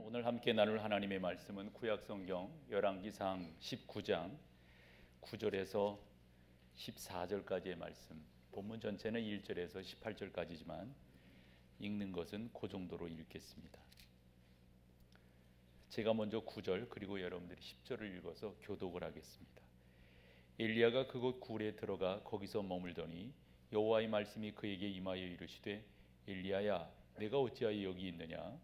오늘 함께 나눌 하나님의 말씀은 구약성경 열왕기상 19장 9절에서 14절까지의 말씀. 본문 전체는 1절에서 18절까지지만 읽는 것은 그 정도로 읽겠습니다. 제가 먼저 9절 그리고 여러분들이 10절을 읽어서 교독을 하겠습니다. 엘리야가 그곳 굴에 들어가 거기서 머물더니 여호와의 말씀이 그에게 임하여 이르시되 엘리야야 내가 어찌하여 여기 있느냐?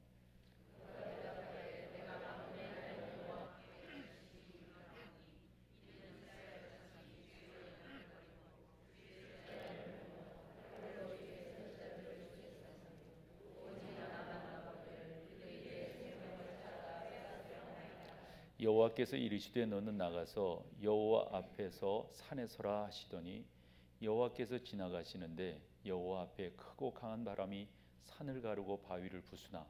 여호와께서 이르시되 너는 나가서 여호와 앞에서 산에 서라 하시더니 여호와께서 지나가시는데 여호와 앞에 크고 강한 바람이 산을 가르고 바위를 부수나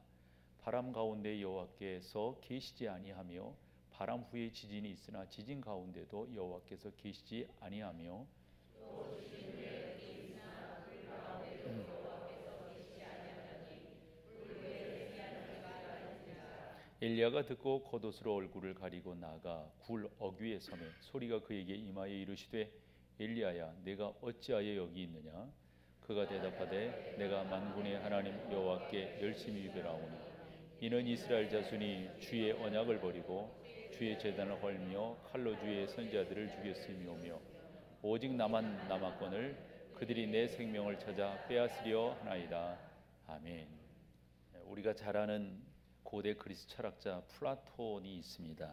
바람 가운데 여호와께서 계시지 아니하며 바람 후에 지진이 있으나 지진 가운데도 여호와께서 계시지 아니하며 엘리야가 듣고 겉옷으로 얼굴을 가리고 나가 굴 어귀에 서매 소리가 그에게 임하여 이르시되 엘리야야 내가 어찌하여 여기 있느냐? 그가 대답하되 내가 만군의 하나님 여호와께 열심히 유별하오니 이는 이스라엘 자손이 주의 언약을 버리고 주의 제단을 헐며 칼로 주의 선지자들을 죽였음이오며 오직 나만 남았거늘 그들이 내 생명을 찾아 빼앗으려 하나이다. 아멘. 우리가 잘 아는 고대 그리스 철학자 플라톤이 있습니다.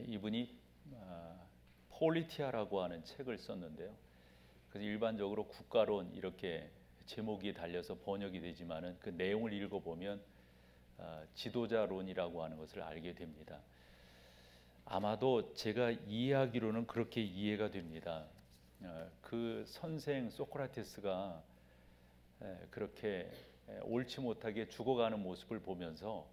이분이 폴리티아라고 하는 책을 썼는데요. 그래서 일반적으로 국가론 이렇게 제목이 달려서 번역이 되지만은 그 내용을 읽어보면 지도자론이라고 하는 것을 알게 됩니다. 아마도 제가 이해하기로는 그렇게 이해가 됩니다. 그 선생 소크라테스가 그렇게 옳지 못하게 죽어가는 모습을 보면서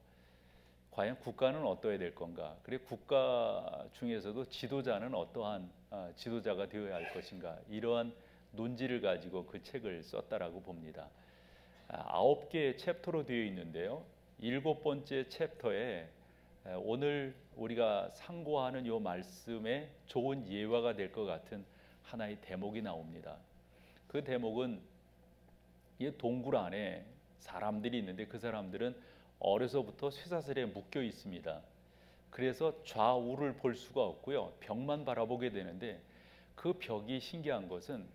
과연 국가는 어떠해야 될 건가? 그리고 국가 중에서도 지도자는 어떠한 지도자가 되어야 할 것인가? 이러한 논지를 가지고 그 책을 썼다라고 봅니다. 9개의 챕터로 되어 있는데요. 7번째 챕터에 오늘 우리가 상고하는 이 말씀에 좋은 예화가 될 것 같은 하나의 대목이 나옵니다. 그 대목은 이 동굴 안에 사람들이 있는데 그 사람들은 어려서부터 쇠사슬에 묶여 있습니다. 그래서 좌우를 볼 수가 없고요. 벽만 바라보게 되는데 그 벽이 신기한 것은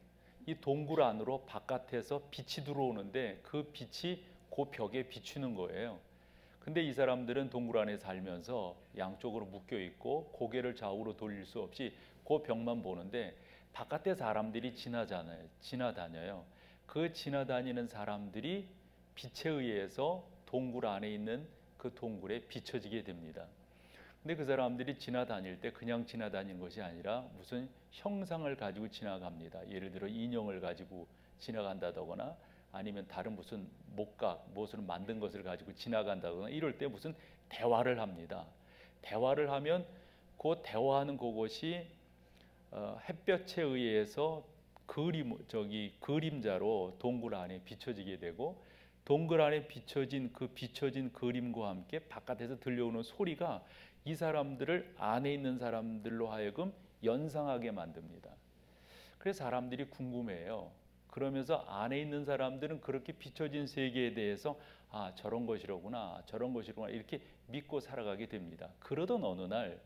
이 동굴 안으로 바깥에서 빛이 들어오는데 그 빛이 그 벽에 비추는 거예요. 근데 이 사람들은 동굴 안에 살면서 양쪽으로 묶여 있고 고개를 좌우로 돌릴 수 없이 그 벽만 보는데 바깥에 사람들이 지나다녀요. 그 지나다니는 사람들이 빛에 의해서 동굴 안에 있는 그 동굴에 비춰지게 됩니다. 근데 그 사람들이 지나다닐 때 그냥 지나다니는 것이 아니라 무슨 형상을 가지고 지나갑니다. 예를 들어 인형을 가지고 지나간다거나 아니면 다른 무슨 목각, 무엇을 만든 것을 가지고 지나간다거나 이럴 때 무슨 대화를 합니다. 대화를 하면 그 대화하는 그것이 햇볕에 의해서 그림자로 동굴 안에 비춰지게 되고 동굴 안에 비춰진 그림과 함께 바깥에서 들려오는 소리가 이 사람들을 안에 있는 사람들로 하여금 연상하게 만듭니다. 그래서 사람들이 궁금해해요. 그러면서 안에 있는 사람들은 그렇게 비춰진 세계에 대해서 저런 것이로구나 이렇게 믿고 살아가게 됩니다. 그러던 어느 날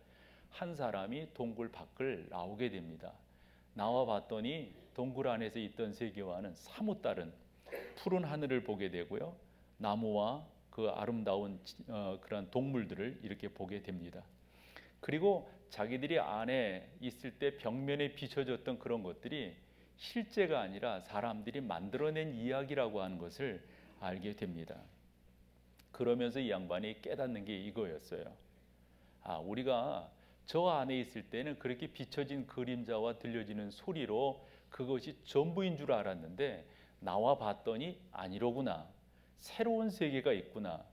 한 사람이 동굴 밖을 나오게 됩니다. 나와 봤더니 동굴 안에서 있던 세계와는 사뭇 다른 푸른 하늘을 보게 되고요. 나무와 그 아름다운 그런 동물들을 이렇게 보게 됩니다. 그리고 자기들이 안에 있을 때 벽면에 비춰졌던 그런 것들이 실제가 아니라 사람들이 만들어낸 이야기라고 하는 것을 알게 됩니다. 그러면서 이 양반이 깨닫는 게 이거였어요. 우리가 저 안에 있을 때는 그렇게 비춰진 그림자와 들려지는 소리로 그것이 전부인 줄 알았는데 나와 봤더니 아니로구나. 새로운 세계가 있구나.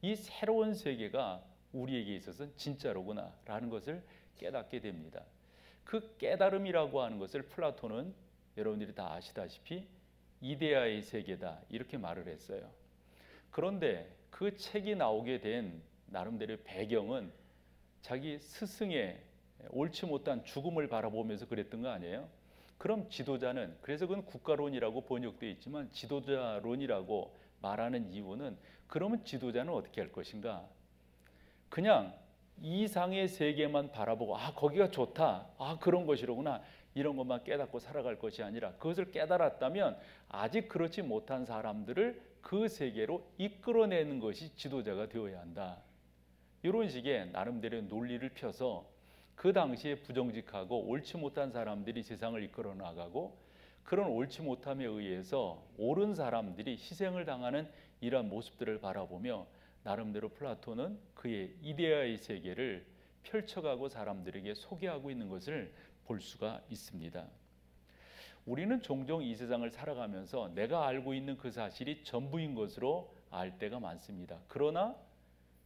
이 새로운 세계가 우리에게 있어서는 진짜로구나 라는 것을 깨닫게 됩니다. 그 깨달음이라고 하는 것을 플라톤은 여러분들이 다 아시다시피 이데아의 세계다 이렇게 말을 했어요. 그런데 그 책이 나오게 된 나름대로의 배경은 자기 스승의 옳지 못한 죽음을 바라보면서 그랬던 거 아니에요? 그럼 지도자는, 그래서 그건 국가론이라고 번역되어 있지만 지도자론이라고 말하는 이유는, 그러면 지도자는 어떻게 할 것인가? 그냥 이상의 세계만 바라보고 거기가 좋다, 그런 것이로구나, 이런 것만 깨닫고 살아갈 것이 아니라, 그것을 깨달았다면 아직 그렇지 못한 사람들을 그 세계로 이끌어내는 것이 지도자가 되어야 한다. 이런 식의 나름대로의 논리를 펴서 그 당시에 부정직하고 옳지 못한 사람들이 세상을 이끌어 나가고, 그런 옳지 못함에 의해서 옳은 사람들이 희생을 당하는 이러한 모습들을 바라보며 나름대로 플라톤은 그의 이데아의 세계를 펼쳐가고 사람들에게 소개하고 있는 것을 볼 수가 있습니다. 우리는 종종 이 세상을 살아가면서 내가 알고 있는 그 사실이 전부인 것으로 알 때가 많습니다. 그러나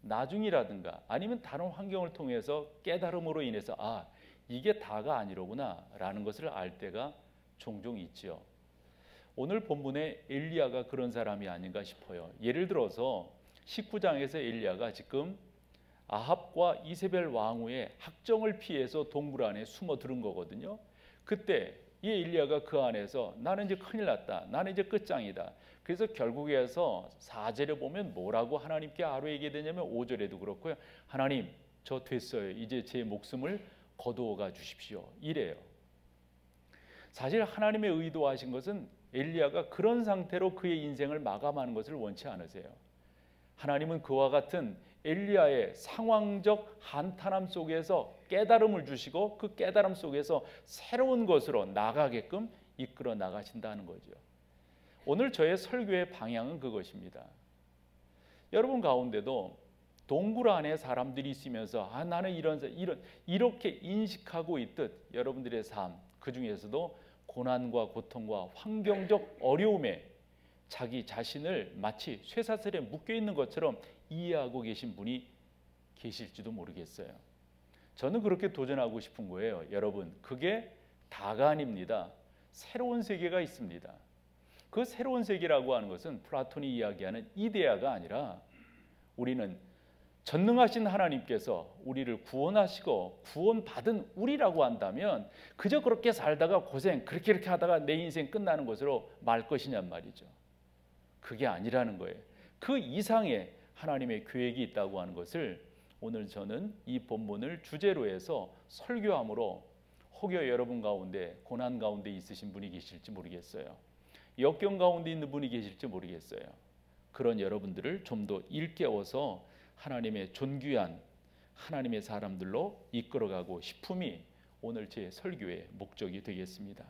나중이라든가 아니면 다른 환경을 통해서 깨달음으로 인해서 이게 다가 아니로구나 라는 것을 알 때가 종종 있지요. 오늘 본문에 엘리야가 그런 사람이 아닌가 싶어요. 예를 들어서 19장에서 엘리야가 지금 아합과 이세벨 왕후의 학정을 피해서 동굴 안에 숨어 들은 거거든요. 그때 이 엘리야가 그 안에서 나는 이제 큰일 났다, 나는 이제 끝장이다. 그래서 결국에서 4절에 보면 뭐라고 하나님께 아뢰게 되냐면, 5절에도 그렇고요, 하나님 저 됐어요, 이제 제 목숨을 거두어가 주십시오, 이래요. 사실 하나님의 의도하신 것은 엘리야가 그런 상태로 그의 인생을 마감하는 것을 원치 않으세요. 하나님은 그와 같은 엘리야의 상황적 한탄함 속에서 깨달음을 주시고, 그 깨달음 속에서 새로운 것으로 나가게끔 이끌어 나가신다는 거죠. 오늘 저의 설교의 방향은 그것입니다. 여러분 가운데도 동굴 안에 사람들이 있으면서 나는 이렇게 인식하고 있듯 여러분들의 삶, 그 중에서도 고난과 고통과 환경적 어려움에 자기 자신을 마치 쇠사슬에 묶여 있는 것처럼 이해하고 계신 분이 계실지도 모르겠어요. 저는 그렇게 도전하고 싶은 거예요. 여러분, 그게 다가 아닙니다. 새로운 세계가 있습니다. 그 새로운 세계라고 하는 것은 플라톤이 이야기하는 이데아가 아니라, 우리는 전능하신 하나님께서 우리를 구원하시고 구원받은 우리라고 한다면 그저 그렇게 살다가 고생 그렇게 하다가 내 인생 끝나는 것으로 말 것이냔 말이죠. 그게 아니라는 거예요. 그 이상의 하나님의 계획이 있다고 하는 것을 오늘 저는 이 본문을 주제로 해서 설교함으로, 혹여 여러분 가운데 고난 가운데 있으신 분이 계실지 모르겠어요. 역경 가운데 있는 분이 계실지 모르겠어요. 그런 여러분들을 좀 더 일깨워서 하나님의 존귀한 하나님의 사람들로 이끌어가고 싶음이 오늘 제 설교의 목적이 되겠습니다.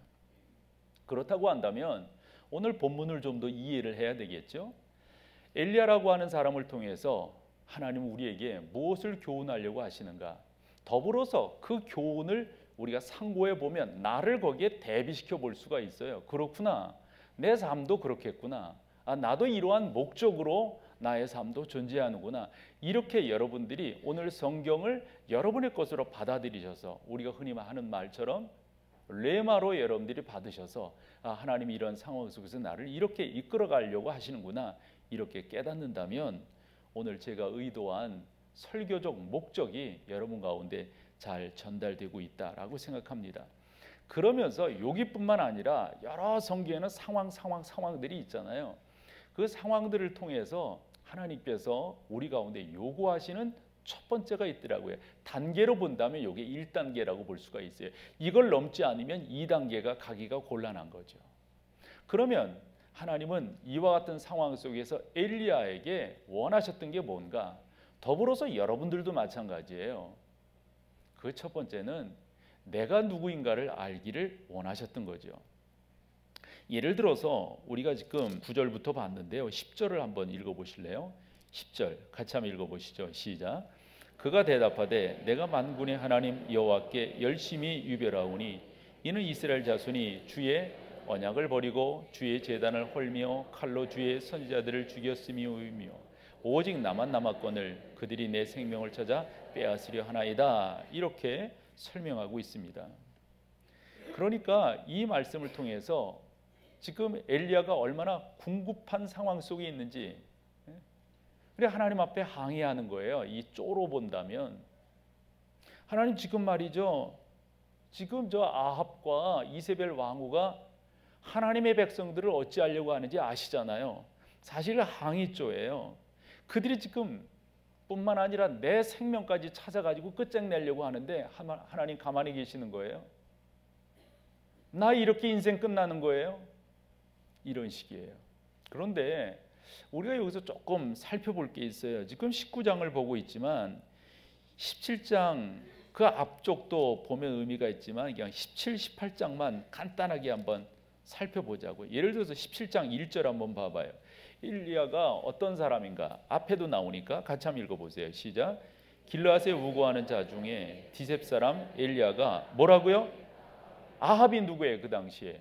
그렇다고 한다면 오늘 본문을 좀 더 이해를 해야 되겠죠. 엘리야라고 하는 사람을 통해서 하나님은 우리에게 무엇을 교훈하려고 하시는가? 더불어서 그 교훈을 우리가 상고해 보면 나를 거기에 대비시켜 볼 수가 있어요. 그렇구나, 내 삶도 그렇겠구나, 나도 이러한 목적으로 나의 삶도 존재하는구나. 이렇게 여러분들이 오늘 성경을 여러분의 것으로 받아들이셔서, 우리가 흔히 하는 말처럼 레마로 여러분들이 받으셔서 하나님이 이런 상황 속에서 나를 이렇게 이끌어 가려고 하시는구나, 이렇게 깨닫는다면 오늘 제가 의도한 설교적 목적이 여러분 가운데 잘 전달되고 있다라고 생각합니다. 그러면서 여기뿐만 아니라 여러 성경에는 상황들이 있잖아요. 그 상황들을 통해서 하나님께서 우리 가운데 요구하시는 첫 번째가 있더라고요. 단계로 본다면 이게 1단계라고 볼 수가 있어요. 이걸 넘지 않으면 2단계가 가기가 곤란한 거죠. 그러면 하나님은 이와 같은 상황 속에서 엘리야에게 원하셨던 게 뭔가? 더불어서 여러분들도 마찬가지예요. 그 첫 번째는 내가 누구인가를 알기를 원하셨던 거죠. 예를 들어서 우리가 지금 9절부터 봤는데요, 10절을 한번 읽어보실래요? 10절 같이 한번 읽어보시죠. 시작. 그가 대답하되 내가 만군의 하나님 여호와께 열심히 유별하오니 이는 이스라엘 자손이 주의 언약을 버리고 주의 제단을 헐며 칼로 주의 선지자들을 죽였음이오며 오직 나만 남았거늘 그들이 내 생명을 찾아 빼앗으려 하나이다. 이렇게 설명하고 있습니다. 그러니까 이 말씀을 통해서 지금 엘리야가 얼마나 궁급한 상황 속에 있는지, 그래 하나님 앞에 항의하는 거예요. 이 쪼로 본다면 하나님 지금 말이죠. 지금 저 아합과 이세벨 왕후가 하나님의 백성들을 어찌하려고 하는지 아시잖아요. 사실 항의조예요. 그들이 지금 뿐만 아니라 내 생명까지 찾아가지고 끝장내려고 하는데 하나님 가만히 계시는 거예요. 나 이렇게 인생 끝나는 거예요. 이런 식이에요. 그런데 우리가 여기서 조금 살펴볼 게 있어요. 지금 19장을 보고 있지만 17장 그 앞쪽도 보면 의미가 있지만 그냥 17, 18장만 간단하게 한번 살펴보자고. 예를 들어서 17장 1절 한번 봐봐요. 엘리야가 어떤 사람인가? 앞에도 나오니까 같이 한번 읽어보세요. 시작. 길르앗에 우거하는 자 중에 디셉 사람 엘리야가 뭐라고요? 아합이 누구예요? 그 당시에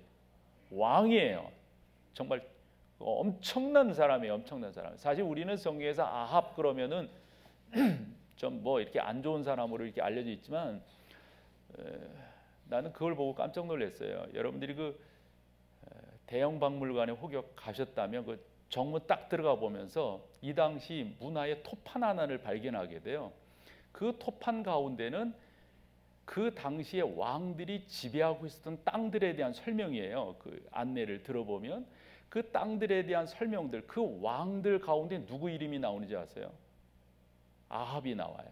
왕이에요. 정말 엄청난 사람이에요. 엄청난 사람. 사실 우리는 성경에서 아합 그러면은 좀 뭐 이렇게 안 좋은 사람으로 이렇게 알려져 있지만 나는 그걸 보고 깜짝 놀랐어요. 여러분들이 그 대형 박물관에 혹여 가셨다면 그 정문 딱 들어가 보면서 이 당시 문화의 토판 하나를 발견하게 돼요. 그 토판 가운데는 그 당시에 왕들이 지배하고 있었던 땅들에 대한 설명이에요. 그 안내를 들어보면 그 땅들에 대한 설명들, 그 왕들 가운데 누구 이름이 나오는지 아세요? 아합이 나와요.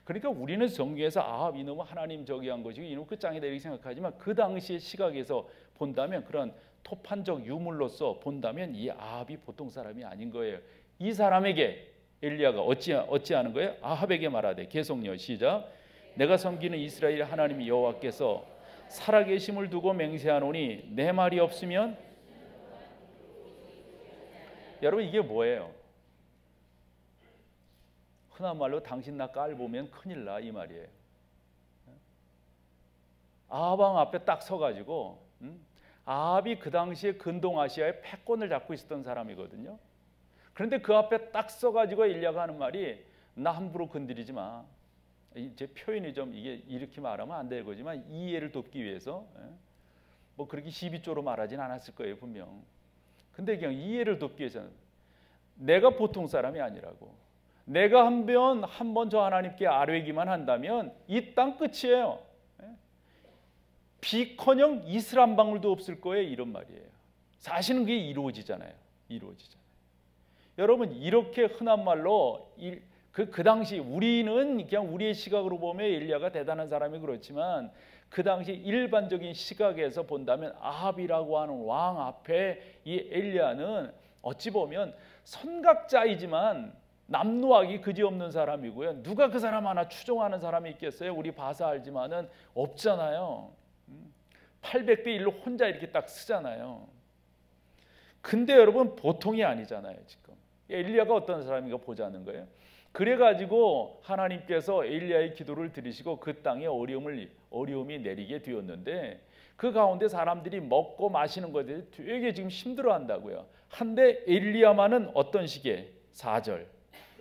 그러니까 우리는 성경에서 아합 이놈은 하나님 저기한 것이고 이놈 끝장이다 이렇게 생각하지만 그 당시의 시각에서 본다면 그런 토판적 유물로서 본다면 이 아합이 보통 사람이 아닌 거예요. 이 사람에게 엘리야가 어찌하는 거예요? 아합에게 말하되 계속요. 시작. 내가 섬기는 이스라엘 하나님 여호와께서 살아계심을 두고 맹세하노니 내 말이 없으면 여러분 이게 뭐예요? 흔한 말로 당신 나 깔보면 큰일 나 이 말이에요. 아합 왕 앞에 딱 서가지고 아합이 그 당시에 근동아시아의 패권을 잡고 있었던 사람이거든요. 그런데 그 앞에 딱 서가지고 엘리야가 하는 말이 나 함부로 건드리지 마. 제 표현이 좀 이게 이렇게 말하면 안 될 거지만 이해를 돕기 위해서 뭐 그렇게 시비조로 말하진 않았을 거예요 분명. 근데 그냥 이해를 돕기 위해서는 내가 보통 사람이 아니라고. 내가 한 번 저 하나님께 아뢰기만 한다면 이 땅 끝이에요. 비커녕 이슬 한 방울도 없을 거예요. 이런 말이에요. 사실은 그게 이루어지잖아요. 여러분 이렇게 흔한 말로 그 당시 우리는 그냥 우리의 시각으로 보면 엘리야가 대단한 사람이 그렇지만 그 당시 일반적인 시각에서 본다면 아합이라고 하는 왕 앞에 이 엘리야는 어찌 보면 선각자이지만 남노하기 그지없는 사람이고요. 누가 그 사람 하나 추종하는 사람이 있겠어요? 우리 봐서 알지만은 없잖아요. 800대 1로 혼자 이렇게 딱 쓰잖아요. 근데 여러분 보통이 아니잖아요. 지금 엘리야가 어떤 사람인가 보자는 거예요. 그래가지고 하나님께서 엘리야의 기도를 들으시고 그 땅에 어려움이 내리게 되었는데 그 가운데 사람들이 먹고 마시는 것에 되게 지금 힘들어한다고요. 한데 엘리야만은 어떤 식의 4절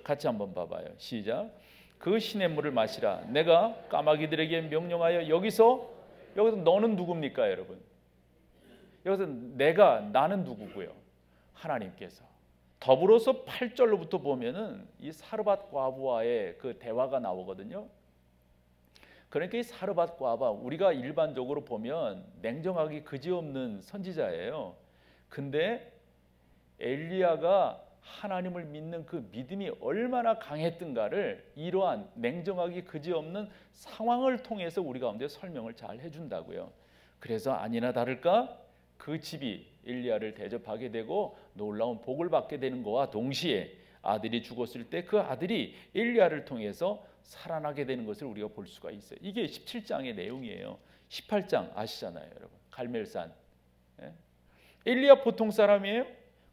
같이 한번 봐봐요. 시작. 그 시냇물을 마시라. 내가 까마귀들에게 명령하여 여기서 너는 누굽니까 여러분? 여기서 나는 누구고요? 하나님께서. 더불어서 8절로부터 보면은 이 사르밧 과부와의 그 대화가 나오거든요. 그러니까 이 사르밧 과부 우리가 일반적으로 보면 냉정하기 그지없는 선지자예요. 근데 엘리야가 하나님을 믿는 그 믿음이 얼마나 강했던가를 이러한 냉정하기 그지없는 상황을 통해서 우리 가운데 설명을 잘 해준다고요. 그래서 아니나 다를까 그 집이 엘리야를 대접하게 되고 놀라운 복을 받게 되는 것과 동시에 아들이 죽었을 때 그 아들이 엘리야를 통해서 살아나게 되는 것을 우리가 볼 수가 있어요. 이게 17장의 내용이에요. 18장 아시잖아요 여러분. 갈멜산. 엘리야 보통 사람이에요.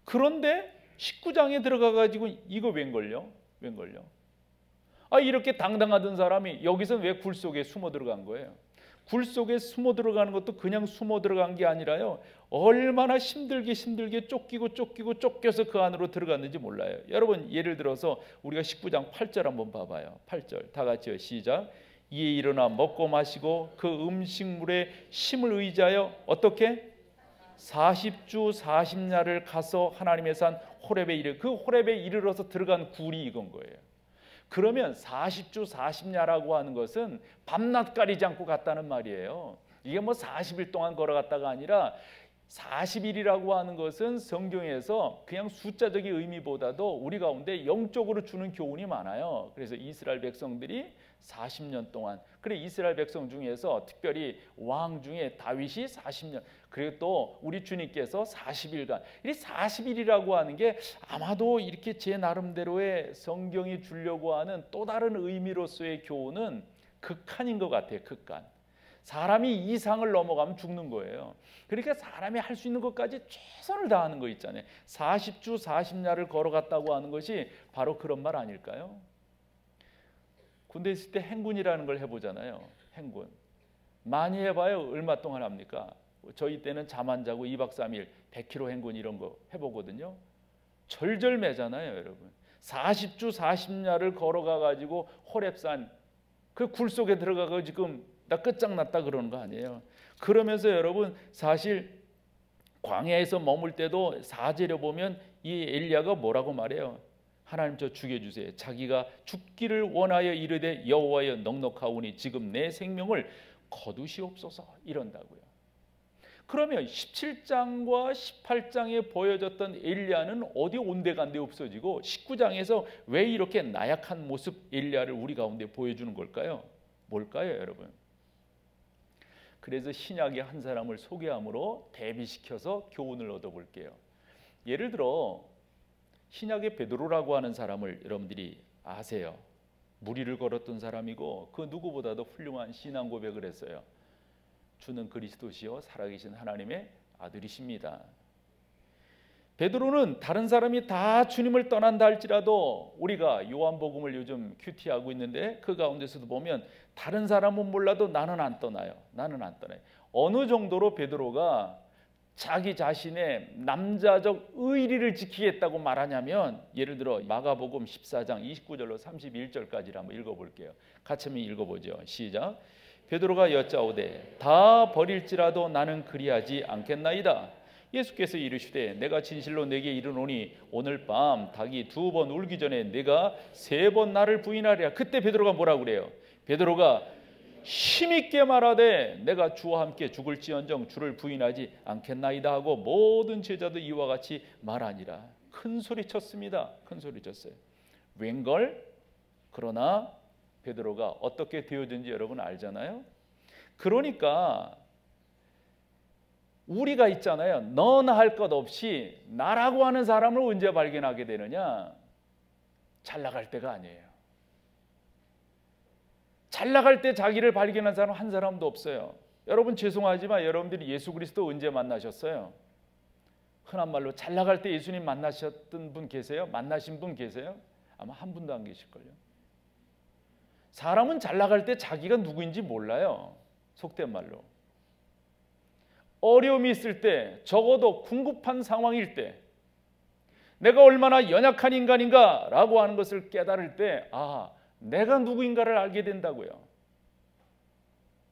그런데 19장에 들어가가지고 이거 웬걸요? 이렇게 당당하던 사람이 여기서 왜 굴 속에 숨어 들어간 거예요? 굴 속에 숨어 들어가는 것도 그냥 숨어 들어간 게 아니라요. 얼마나 힘들게 쫓겨서 그 안으로 들어갔는지 몰라요. 여러분 예를 들어서 우리가 19장 8절 한번 봐봐요. 8절 다 같이요. 시작. 이에 일어나 먹고 마시고 그 음식물에 힘을 의지하여 어떻게? 40주 40야를 가서 하나님의 산 그 호렙에 이르러서 들어간 굴이 이건 거예요. 그러면 40주 40야라고 하는 것은 밤낮 가리지 않고 갔다는 말이에요. 이게 뭐 40일 동안 걸어갔다가 아니라 40일이라고 하는 것은 성경에서 그냥 숫자적인 의미보다도 우리 가운데 영적으로 주는 교훈이 많아요. 그래서 이스라엘 백성들이 40년 동안, 그래 이스라엘 백성 중에서 특별히 왕 중에 다윗이 40년, 그리고 또 우리 주님께서 40일간, 이 40일이라고 하는 게 아마도 이렇게 제 나름대로의 성경이 주려고 하는 또 다른 의미로서의 교훈은 극한인 것 같아요. 극한. 사람이 이상을 넘어가면 죽는 거예요. 그러니까 사람이 할 수 있는 것까지 최선을 다하는 거 있잖아요. 40주 40야를 걸어갔다고 하는 것이 바로 그런 말 아닐까요? 군대 있을 때 행군이라는 걸 해보잖아요. 행군 많이 해봐요. 얼마 동안 합니까? 저희 때는 잠 안 자고 2박 3일 100km 행군 이런 거 해보거든요. 절절매잖아요, 여러분. 40주 40야를 걸어가 가지고 호렙산 그 굴 속에 들어가고 지금 나 끝장났다 그러는 거 아니에요. 그러면서 여러분 사실 광야에서 머물 때도 4절에 보면 이 엘리야가 뭐라고 말해요? 하나님 저 죽여주세요. 자기가 죽기를 원하여 이르되 여호와여 넉넉하오니 지금 내 생명을 거두시옵소서 이런다고요. 그러면 17장과 18장에 보여졌던 엘리야는 어디 온데간데 없어지고 19장에서 왜 이렇게 나약한 모습 엘리야를 우리 가운데 보여주는 걸까요? 뭘까요, 여러분? 그래서 신약의 한 사람을 소개함으로 대비시켜서 교훈을 얻어볼게요. 예를 들어 신약의 베드로라고 하는 사람을 여러분들이 아세요. 무리를 걸었던 사람이고 그 누구보다도 훌륭한 신앙 고백을 했어요. 주는 그리스도시요 살아계신 하나님의 아들이십니다. 베드로는 다른 사람이 다 주님을 떠난다 할지라도 우리가 요한복음을 요즘 큐티하고 있는데 그 가운데서도 보면 다른 사람은 몰라도 나는 안 떠나요. 나는 안 떠나요. 어느 정도로 베드로가 자기 자신의 남자적 의리를 지키겠다고 말하냐면 예를 들어 마가복음 14장 29절로 31절까지를 한번 읽어볼게요. 같이 한번 읽어보죠. 시작. 베드로가 여짜오되 다 버릴지라도 나는 그리하지 않겠나이다. 예수께서 이르시되 내가 진실로 내게 이르노니 오늘 밤 닭이 2번 울기 전에 내가 3번 나를 부인하리라. 그때 베드로가 뭐라고 그래요? 베드로가 힘있게 말하되 내가 주와 함께 죽을지언정 주를 부인하지 않겠나이다 하고 모든 제자도 이와 같이 말하니라. 큰 소리 쳤습니다. 큰 소리 쳤어요. 웬걸? 그러나 베드로가 어떻게 되어진지 여러분 알잖아요. 그러니까 우리가 있잖아요. 너나 할 것 없이 나라고 하는 사람을 언제 발견하게 되느냐? 잘 나갈 때가 아니에요. 잘 나갈 때 자기를 발견한 사람 한 사람도 없어요. 여러분 죄송하지만 여러분들이 예수 그리스도 언제 만나셨어요? 흔한 말로 잘 나갈 때 예수님 만나셨던 분 계세요? 만나신 분 계세요? 아마 한 분도 안 계실걸요. 사람은 잘 나갈 때 자기가 누구인지 몰라요. 속된 말로. 어려움이 있을 때, 적어도 궁급한 상황일 때, 내가 얼마나 연약한 인간인가 라고 하는 것을 깨달을 때 내가 누구인가를 알게 된다고요.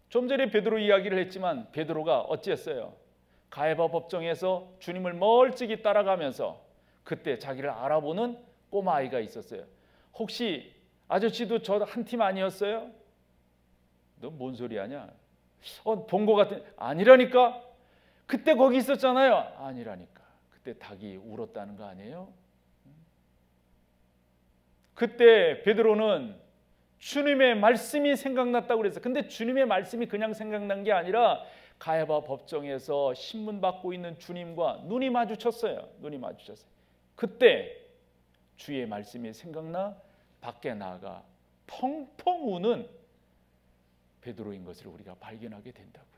좀 전에 베드로 이야기를 했지만 베드로가 어찌했어요? 가야바 법정에서 주님을 멀찍이 따라가면서 그때 자기를 알아보는 꼬마아이가 있었어요. 혹시 아저씨도 저 한 팀 아니었어요? 너 뭔 소리 하냐? 본 것 같은. 아니라니까. 그때 거기 있었잖아요. 아니라니까. 그때 닭이 울었다는 거 아니에요? 그때 베드로는 주님의 말씀이 생각났다고 그랬어요. 근데 주님의 말씀이 그냥 생각난 게 아니라 가야바 법정에서 신문 받고 있는 주님과 눈이 마주쳤어요. 눈이 마주쳤어요. 그때 주의 말씀이 생각나 밖에 나가 펑펑 우는 베드로인 것을 우리가 발견하게 된다고요.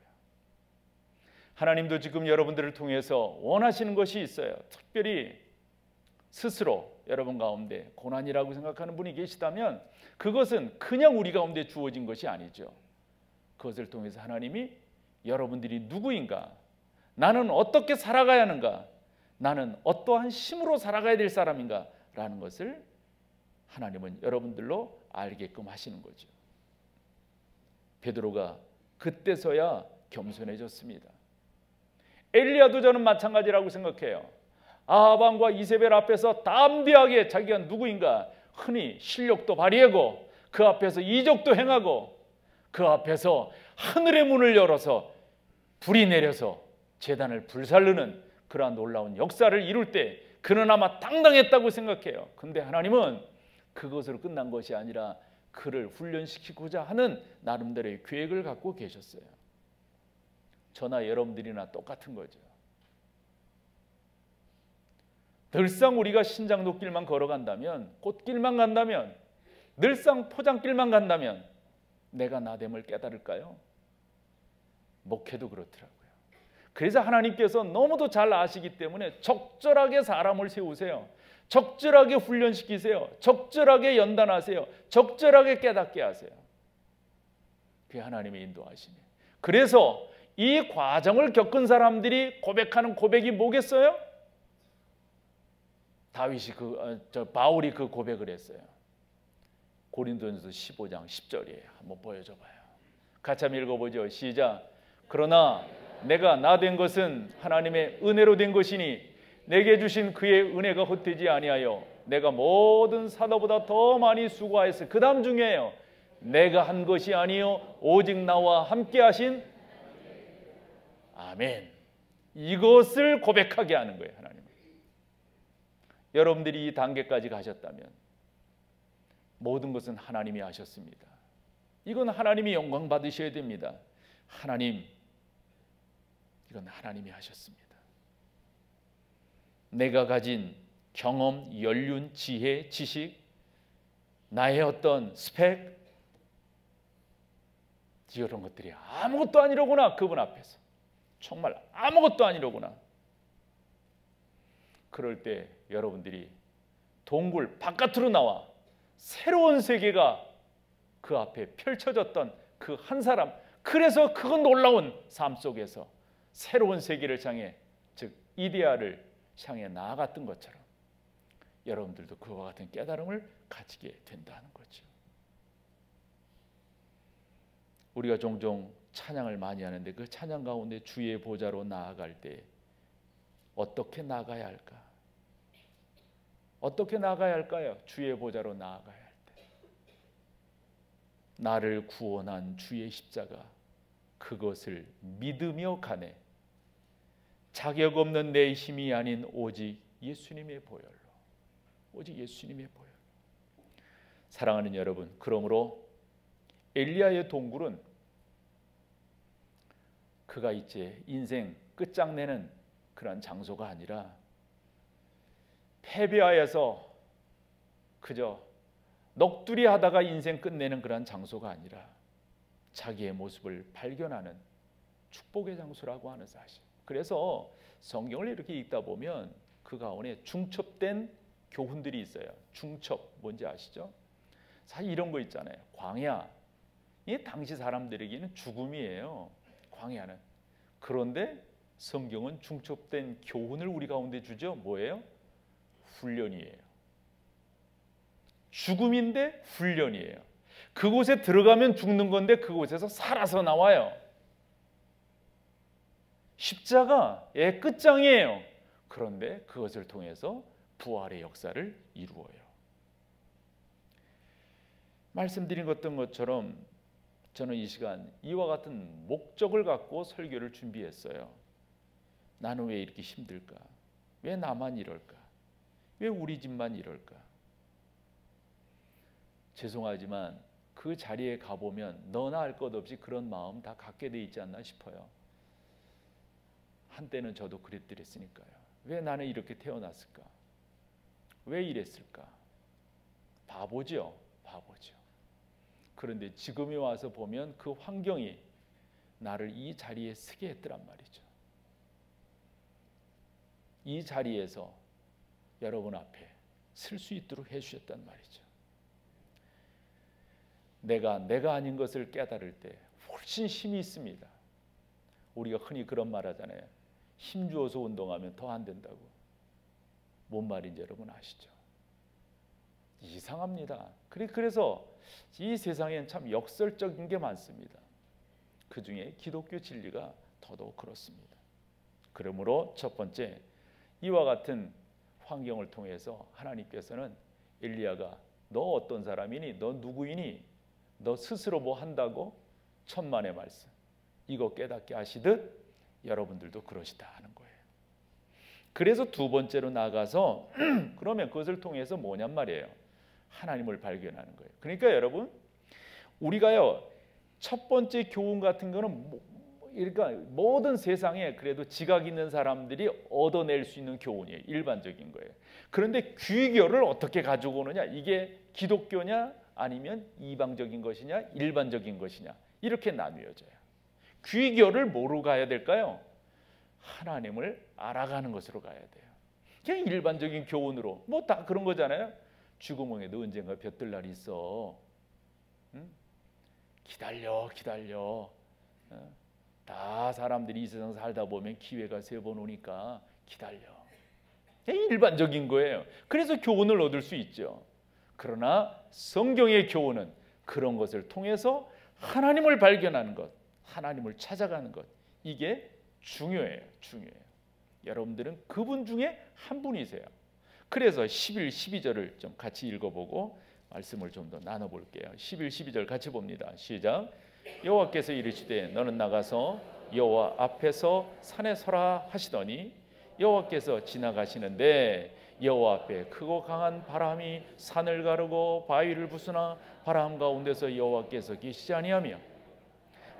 하나님도 지금 여러분들을 통해서 원하시는 것이 있어요. 특별히 스스로 여러분 가운데 고난이라고 생각하는 분이 계시다면 그것은 그냥 우리 가운데 주어진 것이 아니죠. 그것을 통해서 하나님이 여러분들이 누구인가, 나는 어떻게 살아가야 하는가, 나는 어떠한 힘으로 살아가야 될 사람인가 라는 것을 하나님은 여러분들로 알게끔 하시는 거죠. 베드로가 그때서야 겸손해졌습니다. 엘리야도 저는 마찬가지라고 생각해요. 아합 왕과 이세벨 앞에서 담대하게 자기가 누구인가 흔히 실력도 발휘하고 그 앞에서 이적도 행하고 그 앞에서 하늘의 문을 열어서 불이 내려서 제단을 불살르는 그러한 놀라운 역사를 이룰 때 그는 아마 당당했다고 생각해요. 근데 하나님은 그것으로 끝난 것이 아니라 그를 훈련시키고자 하는 나름대로의 계획을 갖고 계셨어요. 저나 여러분들이나 똑같은 거죠. 늘상 우리가 신장로길만 걸어간다면, 꽃길만 간다면, 늘상 포장길만 간다면 내가 나됨을 깨달을까요? 목회도 그렇더라고요. 그래서 하나님께서 너무도 잘 아시기 때문에 적절하게 사람을 세우세요. 적절하게 훈련시키세요. 적절하게 연단하세요. 적절하게 깨닫게 하세요. 그게 하나님의 인도하심이에요. 그래서 이 과정을 겪은 사람들이 고백하는 고백이 뭐겠어요? 바울이 그 고백을 했어요. 고린도전서 15장 10절이에요. 한번 보여줘 봐요. 같이 한번 읽어보죠. 시작. 그러나 내가 나 된 것은 하나님의 은혜로 된 것이니 내게 주신 그의 은혜가 헛되지 아니하여 내가 모든 사도보다 더 많이 수고하였어. 그 다음 중에요. 내가 한 것이 아니요 오직 나와 함께 하신 아멘. 이것을 고백하게 하는 거예요. 하나님. 여러분들이 이 단계까지 가셨다면 모든 것은 하나님이 하셨습니다. 이건 하나님이 영광 받으셔야 됩니다. 하나님, 이건 하나님이 하셨습니다. 내가 가진 경험, 연륜, 지혜, 지식, 나의 어떤 스펙, 이런 것들이 아무것도 아니로구나. 그분 앞에서 정말 아무것도 아니로구나. 그럴 때 여러분들이 동굴 바깥으로 나와 새로운 세계가 그 앞에 펼쳐졌던 그 한 사람, 그래서 그 놀라운 삶 속에서 새로운 세계를 향해, 즉 이데아를 향해 나아갔던 것처럼 여러분들도 그와 같은 깨달음을 가지게 된다는 거죠. 우리가 종종 찬양을 많이 하는데 그 찬양 가운데 주의 보좌로 나아갈 때 어떻게 나가야 할까? 어떻게 나가야 할까요? 주의 보좌로 나아가야 할 때 나를 구원한 주의 십자가, 그것을 믿으며 가네. 자격 없는 내 힘이 아닌 오직 예수님의 보혈로, 오직 예수님의 보혈로. 사랑하는 여러분, 그러므로 엘리야의 동굴은 그가 이제 인생 끝장내는 그런 장소가 아니라 패배하여서 그저 넋두리 하다가 인생 끝내는 그런 장소가 아니라 자기의 모습을 발견하는 축복의 장소라고 하는 사실. 그래서 성경을 이렇게 읽다 보면 그 가운데 중첩된 교훈들이 있어요. 중첩 뭔지 아시죠? 사실 이런 거 있잖아요. 광야, 이 당시 사람들에게는 죽음이에요. 광야는. 그런데 성경은 중첩된 교훈을 우리 가운데 주죠. 뭐예요? 훈련이에요. 죽음인데 훈련이에요. 그곳에 들어가면 죽는 건데 그곳에서 살아서 나와요. 십자가의 끝장이에요. 그런데 그것을 통해서 부활의 역사를 이루어요. 말씀드린 것처럼 저는 이 시간 이와 같은 목적을 갖고 설교를 준비했어요. 나는 왜 이렇게 힘들까? 왜 나만 이럴까? 왜 우리 집만 이럴까? 죄송하지만 그 자리에 가보면 너나 할 것 없이 그런 마음 다 갖게 돼 있지 않나 싶어요. 한때는 저도 그랬으니까요. 왜 나는 이렇게 태어났을까? 왜 이랬을까? 바보죠. 바보죠. 그런데 지금에 와서 보면 그 환경이 나를 이 자리에 서게 했더란 말이죠. 이 자리에서 여러분 앞에 설 수 있도록 해주셨단 말이죠. 내가 아닌 것을 깨달을 때 훨씬 힘이 있습니다. 우리가 흔히 그런 말 하잖아요. 힘 주어서 운동하면 더 안 된다고. 뭔 말인지 여러분 아시죠? 이상합니다. 그래서 이 세상엔 참 역설적인 게 많습니다. 그 중에 기독교 진리가 더더욱 그렇습니다. 그러므로 첫 번째, 이와 같은 환경을 통해서 하나님께서는 엘리야가 너 어떤 사람이니? 너 누구이니? 너 스스로 뭐 한다고? 천만의 말씀. 이거 깨닫게 하시듯 여러분들도 그러시다 하는 거예요. 그래서 두 번째로 나가서 그러면 그것을 통해서 뭐냔 말이에요. 하나님을 발견하는 거예요. 그러니까 여러분 우리가요 첫 번째 교훈 같은 거는 그러니까 모든 세상에 그래도 지각 있는 사람들이 얻어낼 수 있는 교훈이에요. 일반적인 거예요. 그런데 귀결을 어떻게 가지고 오느냐? 이게 기독교냐 아니면 이방적인 것이냐 일반적인 것이냐 이렇게 나뉘어져요. 귀결을 뭐로 가야 될까요? 하나님을 알아가는 것으로 가야 돼요. 그냥 일반적인 교훈으로 뭐 다 그런 거잖아요. 쥐구멍에도 언젠가 볕들 날이 있어. 응? 기다려. 다 사람들이 이 세상 살다 보면 기회가 3번 오니까 기다려. 일반적인 거예요. 그래서 교훈을 얻을 수 있죠. 그러나 성경의 교훈은 그런 것을 통해서 하나님을 발견하는 것, 하나님을 찾아가는 것, 이게 중요해요. 여러분들은 그분 중에 한 분이세요. 그래서 11, 12절을 좀 같이 읽어보고 말씀을 좀 더 나눠볼게요. 11, 12절 같이 봅니다. 시작. 여호와께서 이르시되 너는 나가서 여호와 앞에서 산에 서라 하시더니 여호와께서 지나가시는데 여호와 앞에 크고 강한 바람이 산을 가르고 바위를 부수나 바람 가운데서 여호와께서 계시지 아니하며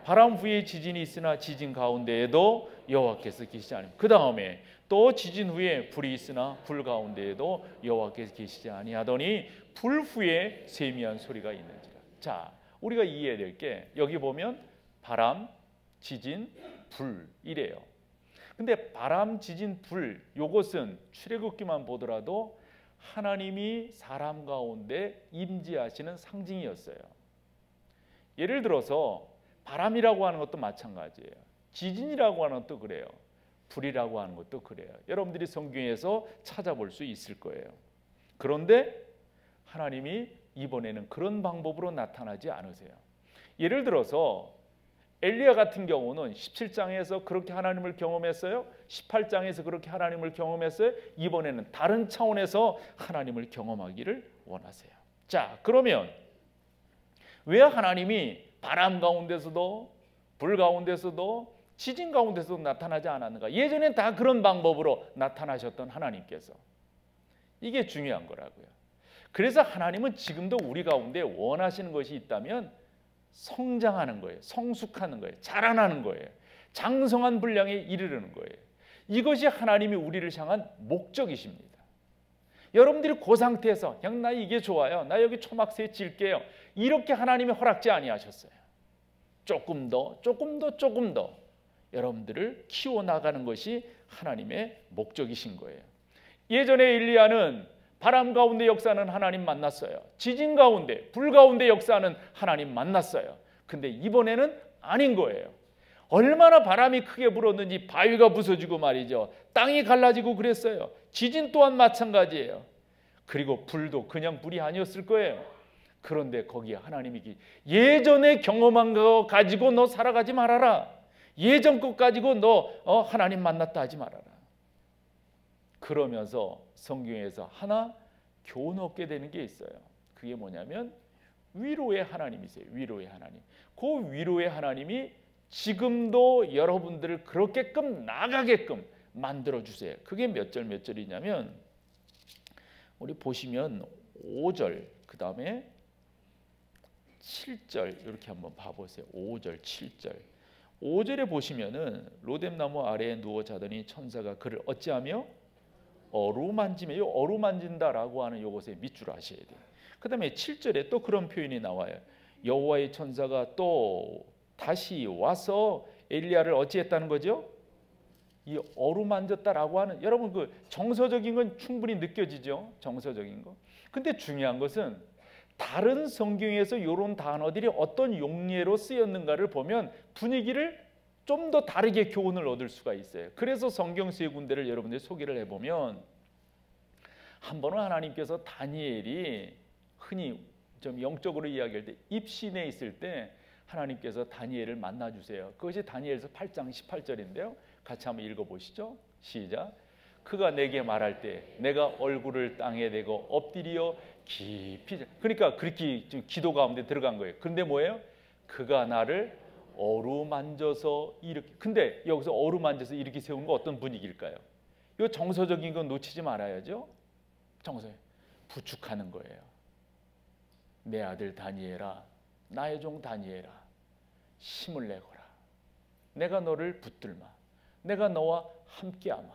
바람 후에 지진이 있으나 지진 가운데에도 여호와께서 계시지 아니하며 그 다음에 또 지진 후에 불이 있으나 불 가운데에도 여호와께서 계시지 아니하더니 불 후에 세미한 소리가 있는지라. 자, 우리가 이해해야 될 게 여기 보면 바람, 지진, 불 이래요. 근데 바람, 지진, 불 요것은 출애굽기만 보더라도 하나님이 사람 가운데 임재하시는 상징이었어요. 예를 들어서 바람이라고 하는 것도 마찬가지예요. 지진이라고 하는 것도 그래요. 불이라고 하는 것도 그래요. 여러분들이 성경에서 찾아볼 수 있을 거예요. 그런데 하나님이 이번에는 그런 방법으로 나타나지 않으세요. 예를 들어서 엘리야 같은 경우는 17장에서 그렇게 하나님을 경험했어요. 18장에서 그렇게 하나님을 경험했어요. 이번에는 다른 차원에서 하나님을 경험하기를 원하세요. 자, 그러면 왜 하나님이 바람 가운데서도 불 가운데서도 지진 가운데서도 나타나지 않았는가? 예전엔 다 그런 방법으로 나타나셨던 하나님께서. 이게 중요한 거라고요. 그래서 하나님은 지금도 우리 가운데 원하시는 것이 있다면 성장하는 거예요. 성숙하는 거예요. 자라나는 거예요. 장성한 분량에 이르르는 거예요. 이것이 하나님이 우리를 향한 목적이십니다. 여러분들이 그 상태에서 그냥 나 이게 좋아요. 나 여기 초막새에 찔게요. 이렇게 하나님이 허락지 아니하셨어요. 조금 더 여러분들을 키워나가는 것이 하나님의 목적이신 거예요. 예전에 엘리야는 바람 가운데 역사하는 하나님 만났어요. 지진 가운데, 불 가운데 역사하는 하나님 만났어요. 근데 이번에는 아닌 거예요. 얼마나 바람이 크게 불었는지 바위가 부서지고 말이죠. 땅이 갈라지고 그랬어요. 지진 또한 마찬가지예요. 그리고 불도 그냥 불이 아니었을 거예요. 그런데 거기에 하나님이 예전에 경험한 거 가지고 너 살아가지 말아라. 예전 것 가지고 너 하나님 만났다 하지 말아라. 그러면서 성경에서 하나 교훈 얻게 되는 게 있어요. 그게 뭐냐면 위로의 하나님이세요. 위로의 하나님. 그 위로의 하나님이 지금도 여러분들을 그렇게끔 나가게끔 만들어주세요. 그게 몇 절이냐면 우리 보시면 5절 그 다음에 7절 이렇게 한번 봐보세요. 5절 7절 5절에 보시면은 로뎀나무 아래에 누워 자더니 천사가 그를 어찌하며 어루만지며 어루만진다라고 하는 요것에 밑줄 아셔야 돼요. 그 다음에 7절에 또 그런 표현이 나와요. 여호와의 천사가 또 다시 와서 엘리야를 어찌했다는 거죠? 이 어루만졌다라고 하는 여러분 그 정서적인 건 충분히 느껴지죠? 정서적인 거. 근데 중요한 것은 다른 성경에서 이런 단어들이 어떤 용례로 쓰였는가를 보면 분위기를 좀 더 다르게 교훈을 얻을 수가 있어요. 그래서 성경 세 군데를 여러분들이 소개를 해보면 한 번은 하나님께서 다니엘이 흔히 좀 영적으로 이야기할 때 입신에 있을 때 하나님께서 다니엘을 만나주세요. 그것이 다니엘서 8장 18절인데요. 같이 한번 읽어보시죠. 시작. 그가 내게 말할 때 내가 얼굴을 땅에 대고 엎드려 깊이, 그러니까 그렇게 기도 가운데 들어간 거예요. 그런데 뭐예요? 그가 나를 어루만져서 이렇게, 근데 여기서 어루만져서 이렇게 세우는 거 어떤 분위기일까요? 이 정서적인 건 놓치지 말아야죠. 정서 부축하는 거예요. 내 아들 다니엘아, 나의 종 다니엘아, 힘을 내거라. 내가 너를 붙들마. 내가 너와 함께하마.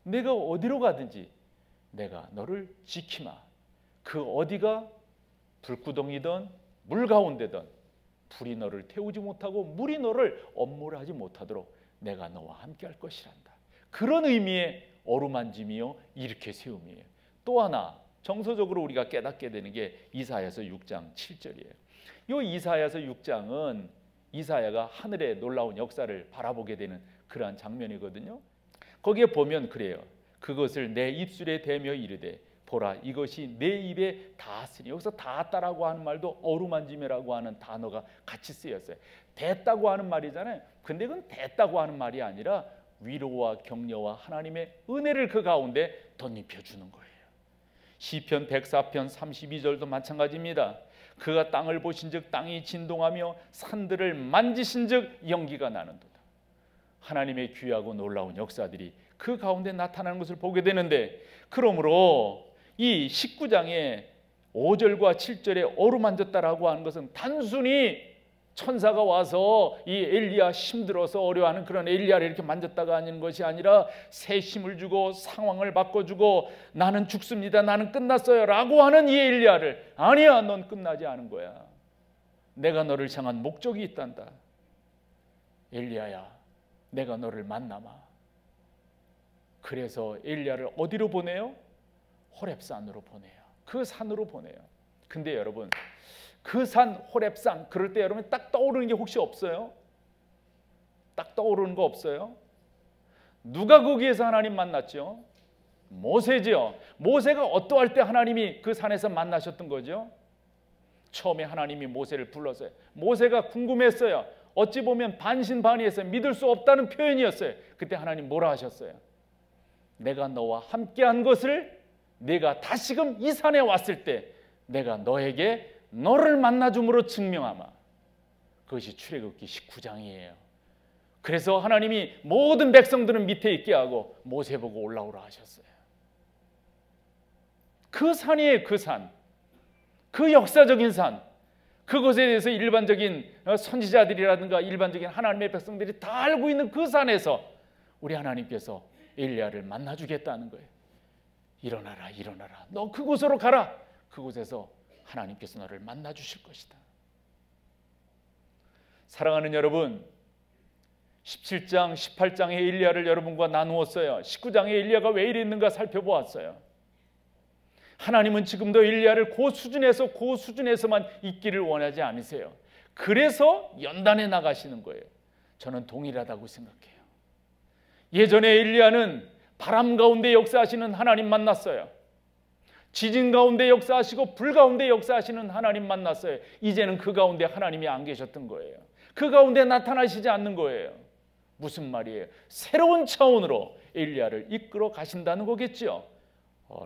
내가 어디로 가든지 내가 너를 지키마. 그 어디가 불구덩이든 물 가운데든 불이 너를 태우지 못하고 물이 너를 엄물하지 못하도록 내가 너와 함께할 것이란다. 그런 의미의 어루만짐이요 이렇게 세움이에요. 또 하나 정서적으로 우리가 깨닫게 되는 게 이사야서 6장 7절이에요. 이 이사야서 6장은 이사야가 하늘의 놀라운 역사를 바라보게 되는 그러한 장면이거든요. 거기에 보면 그래요. 그것을 내 입술에 대며 이르되 보라 이것이 내 입에 닿았으니, 여기서 닿았다라고 하는 말도 어루만짐이라고 하는 단어가 같이 쓰였어요. 됐다고 하는 말이잖아요. 근데 그건 됐다고 하는 말이 아니라 위로와 격려와 하나님의 은혜를 그 가운데 덧입혀 주는 거예요. 시편 104편 32절도 마찬가지입니다. 그가 땅을 보신즉 땅이 진동하며 산들을 만지신즉 연기가 나는도다. 하나님의 귀하고 놀라운 역사들이 그 가운데 나타나는 것을 보게 되는데, 그러므로 이 19장의 5절과 7절에 어루만졌다라고 하는 것은 단순히 천사가 와서 이 엘리야 힘들어서 어려워하는 그런 엘리야를 이렇게 만졌다가 하는 것이 아니라 새 힘을 주고 상황을 바꿔주고 나는 죽습니다, 나는 끝났어요 라고 하는 이 엘리야를, 아니야 넌 끝나지 않은 거야, 내가 너를 향한 목적이 있단다. 엘리야야 내가 너를 만나마. 그래서 엘리야를 어디로 보내요? 호렙산으로 보내요. 그 산으로 보내요. 근데 여러분 그 산 호렙산, 그럴 때 여러분 딱 떠오르는 게 혹시 없어요? 딱 떠오르는 거 없어요? 누가 거기에서 하나님 만났죠? 모세죠. 모세가 어떠할 때 하나님이 그 산에서 만나셨던 거죠? 처음에 하나님이 모세를 불렀어요. 모세가 궁금했어요. 어찌 보면 반신반의했어요. 믿을 수 없다는 표현이었어요. 그때 하나님 뭐라 하셨어요? 내가 너와 함께한 것을 네가 다시금 이 산에 왔을 때 내가 너에게 너를 만나줌으로 증명하마. 그것이 출애굽기 19장이에요. 그래서 하나님이 모든 백성들은 밑에 있게 하고 모세 보고 올라오라 하셨어요. 그 산이에요. 그 산, 그 역사적인 산, 그것에 대해서 일반적인 선지자들이라든가 일반적인 하나님의 백성들이 다 알고 있는 그 산에서 우리 하나님께서 엘리야를 만나주겠다는 거예요. 일어나라 일어나라, 너 그곳으로 가라. 그곳에서 하나님께서 너를 만나주실 것이다. 사랑하는 여러분, 17장 18장의 엘리야를 여러분과 나누었어요. 19장의 엘리야가 왜 이래 있는가 살펴보았어요. 하나님은 지금도 엘리야를 그 수준에서만 있기를 원하지 않으세요. 그래서 연단에 나가시는 거예요. 저는 동일하다고 생각해요. 예전에 엘리야는 바람 가운데 역사하시는 하나님 만났어요. 지진 가운데 역사하시고 불 가운데 역사하시는 하나님 만났어요. 이제는 그 가운데 하나님이 안 계셨던 거예요. 그 가운데 나타나시지 않는 거예요. 무슨 말이에요? 새로운 차원으로 엘리야를 이끌어 가신다는 거겠죠.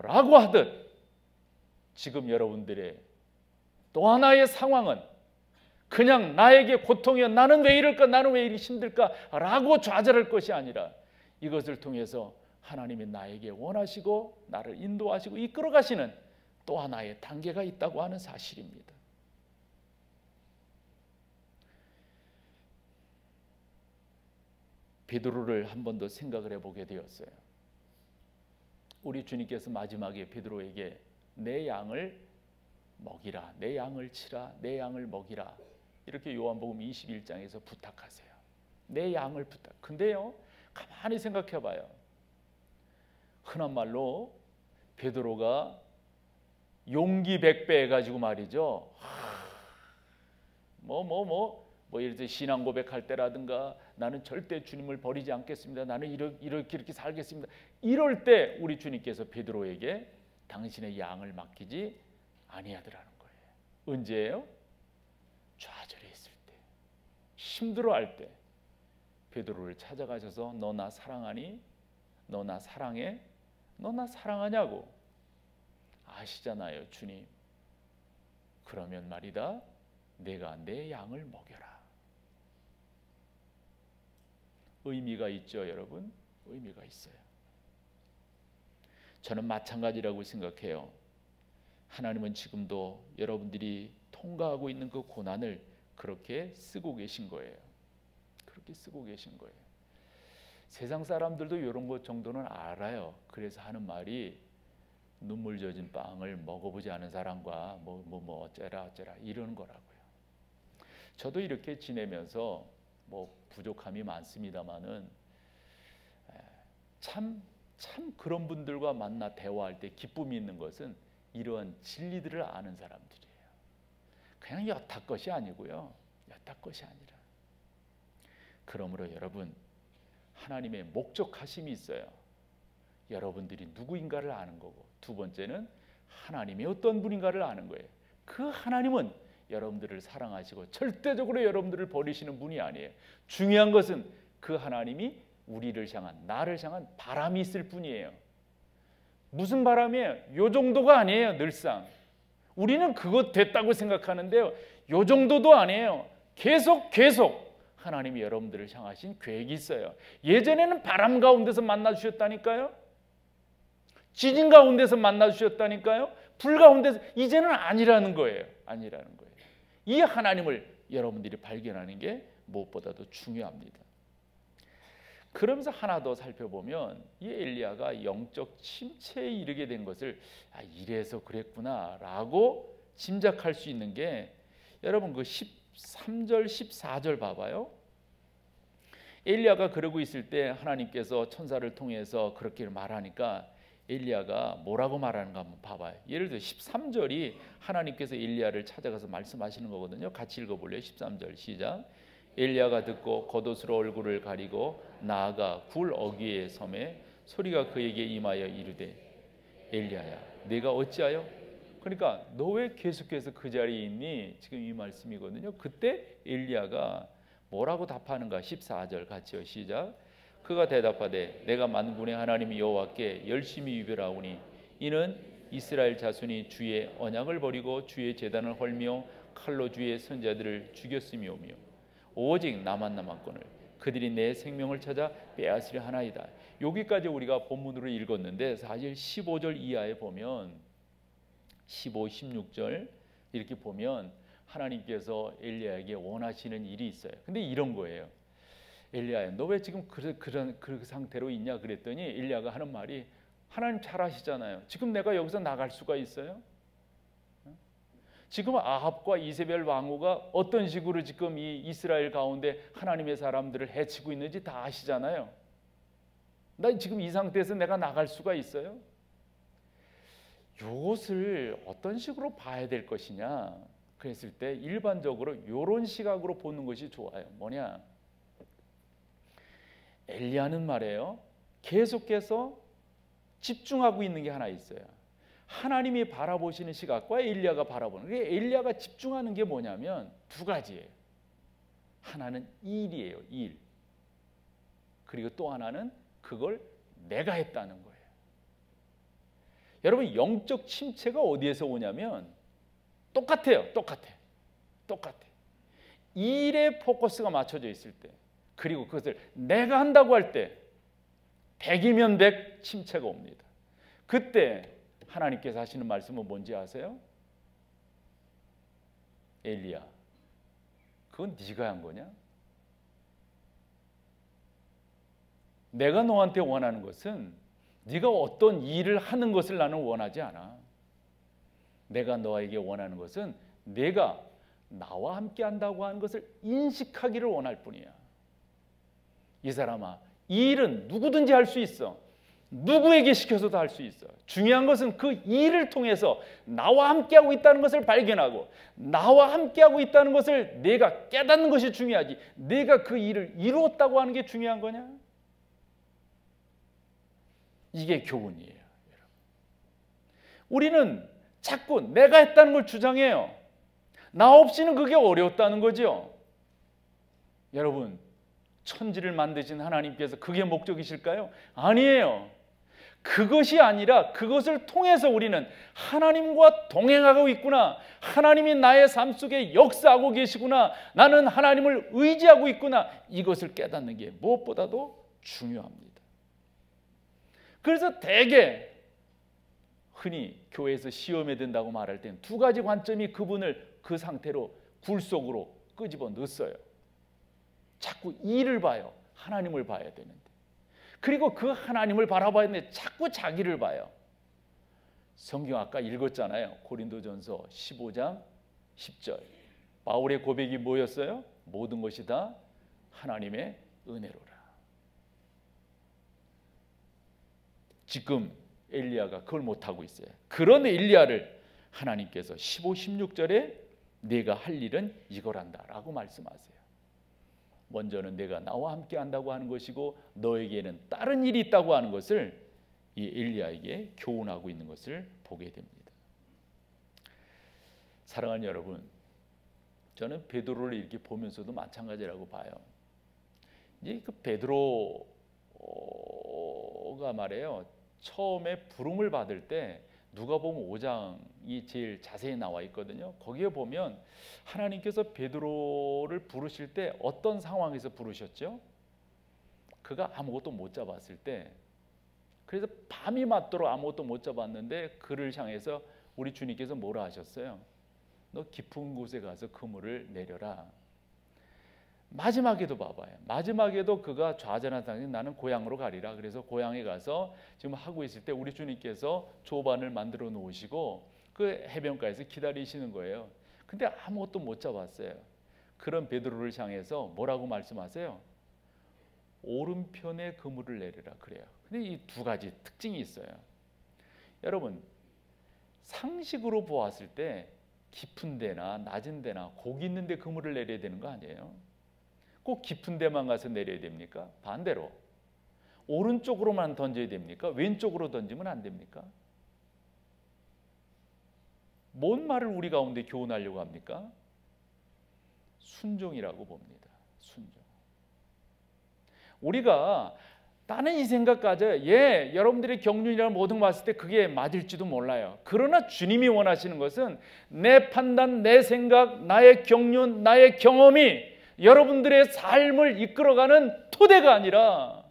라고 하듯 지금 여러분들의 또 하나의 상황은 그냥 나에게 고통이야, 나는 왜 이럴까, 나는 왜 이리 힘들까 라고 좌절할 것이 아니라 이것을 통해서 하나님이 나에게 원하시고 나를 인도하시고 이끌어 가시는 또 하나의 단계가 있다고 하는 사실입니다. 베드로를 한 번 더 생각을 해보게 되었어요. 우리 주님께서 마지막에 베드로에게 내 양을 먹이라, 내 양을 치라, 내 양을 먹이라, 이렇게 요한복음 21장에서 부탁하세요. 내 양을 부탁. 근데요, 가만히 생각해 봐요. 흔한 말로 베드로가 용기 100배 해가지고 말이죠. 예를 들어 신앙 고백할 때라든가 나는 절대 주님을 버리지 않겠습니다. 나는 이렇게 살겠습니다. 이럴 때 우리 주님께서 베드로에게 당신의 양을 맡기지 아니하더라는 거예요. 언제예요? 좌절해 있을 때, 힘들어할 때 베드로를 찾아가셔서 너 나 사랑하니? 너 나 사랑해? 너 나 사랑하냐고. 아시잖아요, 주님. 그러면 말이다, 내가 내 양을 먹여라. 의미가 있죠, 여러분. 의미가 있어요. 저는 마찬가지라고 생각해요. 하나님은 지금도 여러분들이 통과하고 있는 그 고난을 그렇게 쓰고 계신 거예요. 그렇게 쓰고 계신 거예요. 세상 사람들도 이런 것 정도는 알아요. 그래서 하는 말이 눈물 젖은 빵을 먹어보지 않은 사람과 뭐 어쩌라 이러는 거라고요. 저도 이렇게 지내면서 부족함이 많습니다만은 참 그런 분들과 만나 대화할 때 기쁨이 있는 것은 이러한 진리들을 아는 사람들이에요. 그냥 여타 것이 아니고요. 여타 것이 아니라. 그러므로 여러분, 하나님의 목적하심이 있어요. 여러분들이 누구인가를 아는 거고, 두 번째는 하나님이 어떤 분인가를 아는 거예요. 그 하나님은 여러분들을 사랑하시고 절대적으로 여러분들을 버리시는 분이 아니에요. 중요한 것은 그 하나님이 우리를 향한, 나를 향한 바람이 있을 뿐이에요. 무슨 바람이에요? 요 정도가 아니에요. 늘상 우리는 그것 됐다고 생각하는데요, 요 정도도 아니에요. 계속 하나님이 여러분들을 향하신 계획이 있어요. 예전에는 바람 가운데서 만나주셨다니까요. 지진 가운데서 만나주셨다니까요. 불 가운데서. 이제는 아니라는 거예요. 아니라는 거예요. 이 하나님을 여러분들이 발견하는 게 무엇보다도 중요합니다. 그러면서 하나 더 살펴보면 이 엘리야가 영적 침체에 이르게 된 것을 이래서 그랬구나 라고 짐작할 수 있는 게, 여러분 그 13절 14절 봐봐요. 엘리야가 그러고 있을 때 하나님께서 천사를 통해서 그렇게 말하니까 엘리야가 뭐라고 말하는가 한번 봐봐요. 예를 들어 13절이 하나님께서 엘리야를 찾아가서 말씀하시는 거거든요. 같이 읽어볼래요? 13절 시작. 엘리야가 듣고 겉옷으로 얼굴을 가리고 나아가 굴 어귀의 섬에 소리가 그에게 임하여 이르되, 엘리야야 내가 어찌하여? 그러니까 너 왜 계속해서 그 자리에 있니? 지금 이 말씀이거든요. 그때 엘리야가 뭐라고 답하는가? 14절 같이요. 시작. 그가 대답하되 내가 만군의 하나님 여호와께 열심히 유별하오니 이는 이스라엘 자손이 주의 언약을 버리고 주의 제단을 헐며 칼로 주의 선자들을 죽였음이오며 오직 나만 남았거늘 그들이 내 생명을 찾아 빼앗으려 하나이다. 여기까지 우리가 본문으로 읽었는데 사실 15절 이하에 보면 15, 16절 이렇게 보면 하나님께서 엘리야에게 원하시는 일이 있어요. 근데 이런 거예요. 엘리야야 너 왜 지금 그런 그 상태로 있냐 그랬더니 엘리야가 하는 말이, 하나님 잘 아시잖아요. 지금 내가 여기서 나갈 수가 있어요? 지금 아합과 이세벨 왕후가 어떤 식으로 지금 이 이스라엘 가운데 하나님의 사람들을 해치고 있는지 다 아시잖아요. 나 지금 이 상태에서 내가 나갈 수가 있어요? 이것을 어떤 식으로 봐야 될 것이냐 그랬을 때 일반적으로 이런 시각으로 보는 것이 좋아요. 뭐냐? 엘리야는 말이에요, 계속해서 집중하고 있는 게 하나 있어요. 하나님이 바라보시는 시각과 엘리야가 바라보는, 엘리야가 집중하는 게 뭐냐면 두 가지예요. 하나는 일이에요. 일. 그리고 또 하나는 그걸 내가 했다는 거예요. 여러분 영적 침체가 어디에서 오냐면 똑같아요. 똑같아. 일에 포커스가 맞춰져 있을 때, 그리고 그것을 내가 한다고 할 때 100이면 100 침체가 옵니다. 그때 하나님께서 하시는 말씀은 뭔지 아세요? 엘리야, 그건 네가 한 거냐? 내가 너한테 원하는 것은 네가 어떤 일을 하는 것을 나는 원하지 않아. 내가 너에게 원하는 것은 내가 나와 함께 한다고 하는 것을 인식하기를 원할 뿐이야. 이 사람아, 이 일은 누구든지 할 수 있어. 누구에게 시켜서도 할 수 있어. 중요한 것은 그 일을 통해서 나와 함께하고 있다는 것을 발견하고 나와 함께하고 있다는 것을 내가 깨닫는 것이 중요하지, 내가 그 일을 이루었다고 하는 게 중요한 거냐? 이게 교훈이에요. 우리는 자꾸 내가 했다는 걸 주장해요. 나 없이는 그게 어려웠다는 거죠. 여러분, 천지를 만드신 하나님께서 그게 목적이실까요? 아니에요. 그것이 아니라 그것을 통해서 우리는 하나님과 동행하고 있구나, 하나님이 나의 삶 속에 역사하고 계시구나, 나는 하나님을 의지하고 있구나, 이것을 깨닫는 게 무엇보다도 중요합니다. 그래서 대개 흔히 교회에서 시험에 든다고 말할 때는 두 가지 관점이 그분을 그 상태로 굴 속으로 끄집어 넣었어요. 자꾸 일을 봐요. 하나님을 봐야 되는데. 그리고 그 하나님을 바라봐야 되는데 자꾸 자기를 봐요. 성경 아까 읽었잖아요. 고린도전서 15장 10절. 바울의 고백이 뭐였어요? 모든 것이 다 하나님의 은혜로라. 지금 엘리야가 그걸 못하고 있어요. 그런 엘리야를 하나님께서 15, 16절에 내가 할 일은 이거란다 라고 말씀하세요. 먼저는 내가 나와 함께 한다고 하는 것이고 너에게는 다른 일이 있다고 하는 것을 이 엘리야에게 교훈하고 있는 것을 보게 됩니다. 사랑하는 여러분, 저는 베드로를 이렇게 보면서도 마찬가지라고 봐요. 이제 그 베드로가 말해요. 처음에 부름을 받을 때 누가복음 5장이 제일 자세히 나와 있거든요. 거기에 보면 하나님께서 베드로를 부르실 때 어떤 상황에서 부르셨죠? 그가 아무것도 못 잡았을 때, 그래서 밤이 맞도록 아무것도 못 잡았는데 그를 향해서 우리 주님께서 뭐라 하셨어요? 너 깊은 곳에 가서 그물을 내려라. 마지막에도 봐봐요. 마지막에도 그가 좌절한 나는 고향으로 가리라. 그래서 고향에 가서 지금 하고 있을 때 우리 주님께서 조반을 만들어 놓으시고 그 해변가에서 기다리시는 거예요. 근데 아무것도 못 잡았어요. 그런 베드로를 향해서 뭐라고 말씀하세요? 오른편에 그물을 내리라 그래요. 근데 이 두 가지 특징이 있어요. 여러분, 상식으로 보았을 때 깊은 데나 낮은 데나 고기 있는 데 그물을 내려야 되는 거 아니에요? 꼭 깊은 데만 가서 내려야 됩니까? 반대로 오른쪽으로만 던져야 됩니까? 왼쪽으로 던지면 안 됩니까? 뭔 말을 우리 가운데 교훈하려고 합니까? 순종이라고 봅니다. 순종. 우리가 나는 이 생각 가져요. 여러분들이 경륜이라는 모든 거 봤을 때 그게 맞을지도 몰라요. 그러나 주님이 원하시는 것은 내 판단, 내 생각, 나의 경륜, 나의 경험이 여러분들의 삶을 이끌어가는 토대가 아니라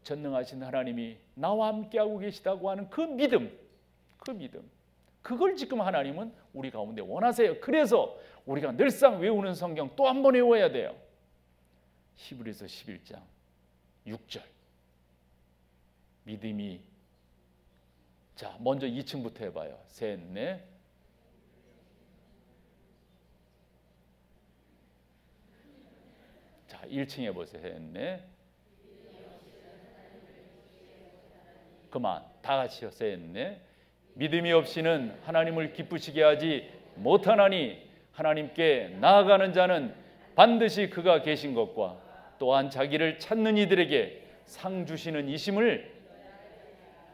전능하신 하나님이 나와 함께하고 계시다고 하는 그 믿음, 그걸 지금 하나님은 우리 가운데 원하세요. 그래서 우리가 늘상 외우는 성경 또 한 번 외워야 돼요. 히브리서 11장 6절. 믿음이, 자 먼저 2층부터 해봐요. 셋, 넷. 자 1층 해보세요. 셋, 넷. 그만 다 같이요. 셋, 넷. 믿음이 없이는 하나님을 기쁘시게 하지 못하나니 하나님께 나아가는 자는 반드시 그가 계신 것과 또한 자기를 찾는 이들에게 상 주시는 이심을.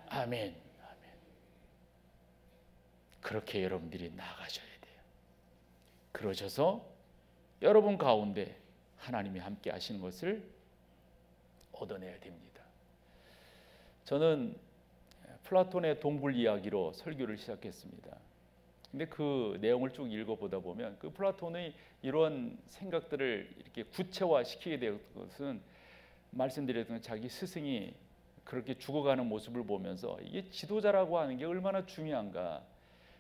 아멘. 그렇게 여러분들이 나아가셔야 돼요. 그러셔서 여러분 가운데 하나님이 함께 하시는 것을 얻어내야 됩니다. 저는 플라톤의 동굴 이야기로 설교를 시작했습니다. 근데 그 내용을 쭉 읽어보다 보면 그 플라톤의 이런 생각들을 이렇게 구체화시키게 된 것은 말씀드렸던 자기 스승이 그렇게 죽어가는 모습을 보면서 이게 지도자라고 하는 게 얼마나 중요한가,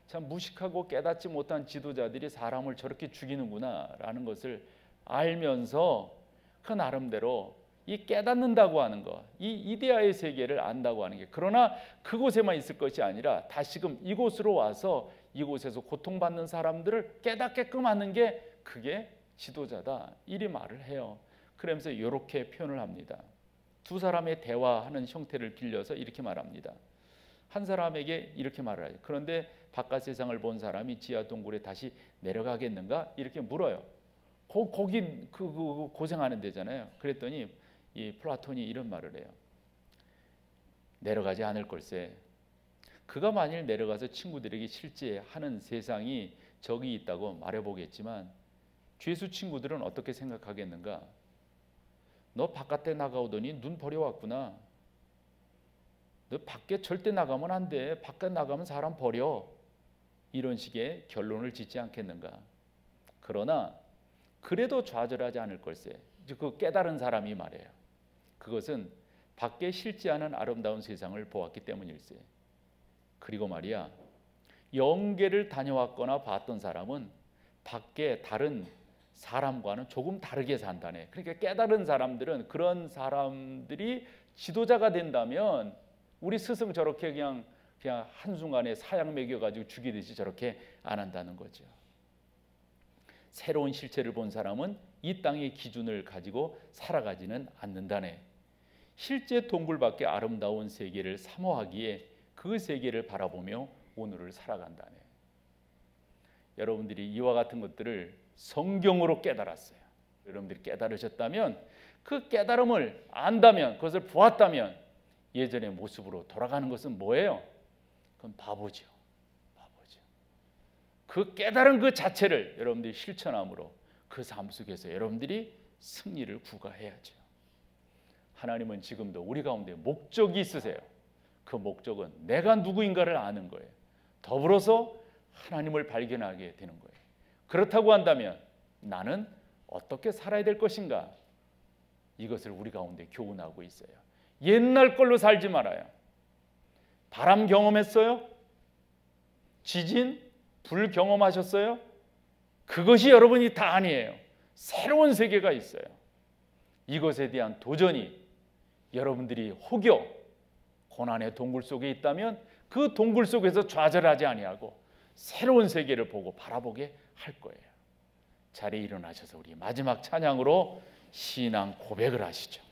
참 무식하고 깨닫지 못한 지도자들이 사람을 저렇게 죽이는구나 라는 것을 알면서 그 나름대로 이 깨닫는다고 하는 것, 이 이데아의 세계를 안다고 하는 게, 그러나 그곳에만 있을 것이 아니라 다시금 이곳으로 와서 이곳에서 고통받는 사람들을 깨닫게끔 하는 게 그게 지도자다, 이리 말을 해요. 그러면서 이렇게 표현을 합니다. 두 사람의 대화하는 형태를 빌려서 이렇게 말합니다. 한 사람에게 이렇게 말을 하죠. 그런데 바깥 세상을 본 사람이 지하 동굴에 다시 내려가겠는가? 이렇게 물어요. 거기 고생하는 데잖아요. 그랬더니 이 플라톤이 이런 말을 해요. 내려가지 않을 걸세. 그가 만일 내려가서 친구들에게 실제 하는 세상이 저기 있다고 말해보겠지만 죄수 친구들은 어떻게 생각하겠는가? 너 바깥에 나가오더니 눈 버려왔구나. 너 밖에 절대 나가면 안 돼. 밖에 나가면 사람 버려. 이런 식의 결론을 짓지 않겠는가. 그러나 그래도 좌절하지 않을 걸세. 그 깨달은 사람이 말해요. 그것은 밖에 실지 않은 아름다운 세상을 보았기 때문일세. 그리고 말이야, 영계를 다녀왔거나 봤던 사람은 밖에 다른 사람과는 조금 다르게 산다네. 그러니까 깨달은 사람들은, 그런 사람들이 지도자가 된다면 우리 스승 저렇게 그냥 한순간에 사약 먹여가지고 죽이듯이 저렇게 안 한다는 거죠. 새로운 실체를 본 사람은 이 땅의 기준을 가지고 살아가지는 않는다네. 실제 동굴 밖의 아름다운 세계를 사모하기에 그 세계를 바라보며 오늘을 살아간다네. 여러분들이 이와 같은 것들을 성경으로 깨달았어요. 여러분들이 깨달으셨다면, 그 깨달음을 안다면, 그것을 보았다면 예전의 모습으로 돌아가는 것은 뭐예요? 그건 바보죠. 바보죠. 그 깨달은 그 자체를 여러분들이 실천함으로 그 삶 속에서 여러분들이 승리를 구가해야죠. 하나님은 지금도 우리 가운데 목적이 있으세요. 그 목적은 내가 누구인가를 아는 거예요. 더불어서 하나님을 발견하게 되는 거예요. 그렇다고 한다면 나는 어떻게 살아야 될 것인가? 이것을 우리 가운데 교훈하고 있어요. 옛날 걸로 살지 말아요. 바람 경험했어요? 지진, 불 경험하셨어요? 그것이 여러분이 다 아니에요. 새로운 세계가 있어요. 이것에 대한 도전이 여러분들이 혹여 고난의 동굴 속에 있다면 그 동굴 속에서 좌절하지 아니하고 새로운 세계를 보고 바라보게 할 거예요. 자리에 일어나셔서 우리 마지막 찬양으로 신앙 고백을 하시죠.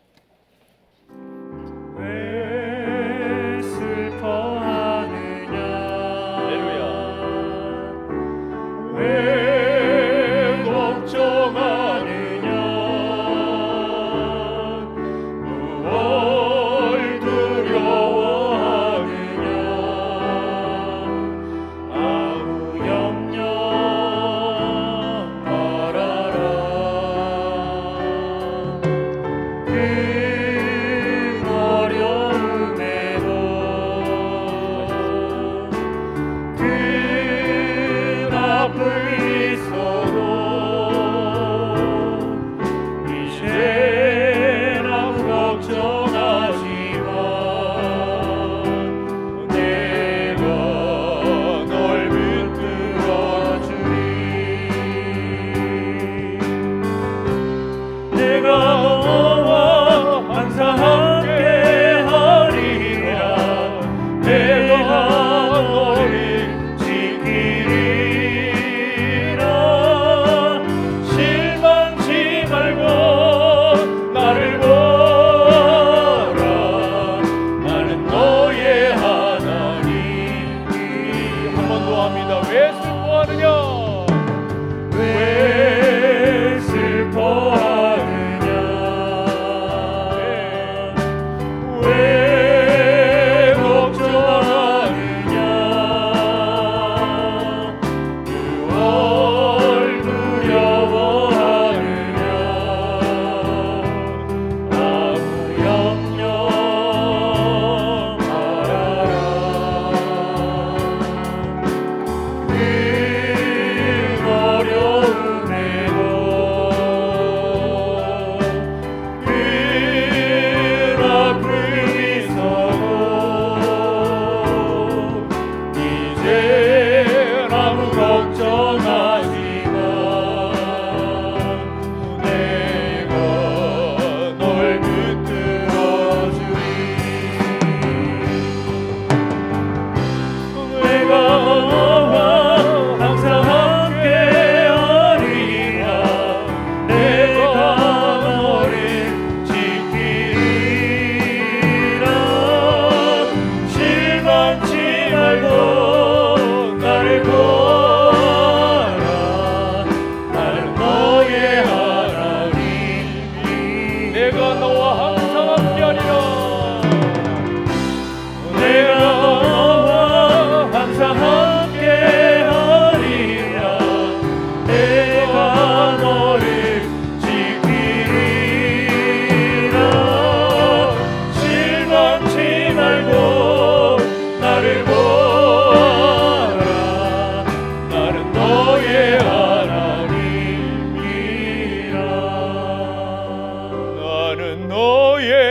왜 슬퍼하느냐, 할렐루야. 왜 걱정하느냐, 무엇 두려워하느냐, 아무 염려 말아라. 그 어려움에도 그 나쁜 있어도 이제는 걱정하지 마. 내가 널 붙들어주리. 내가 너와 항상 함께하리라. 내가 너를 지키리라. 실망치 말고 나를 보라. 나는 너의 하나님. 한 번 더 합니다. 왜 슬퍼하느냐, 왜 슬퍼하느냐, 왜 걱정하느냐, 무엇 두려워하느냐, 아무 염려 말아라. 그 어려움 너의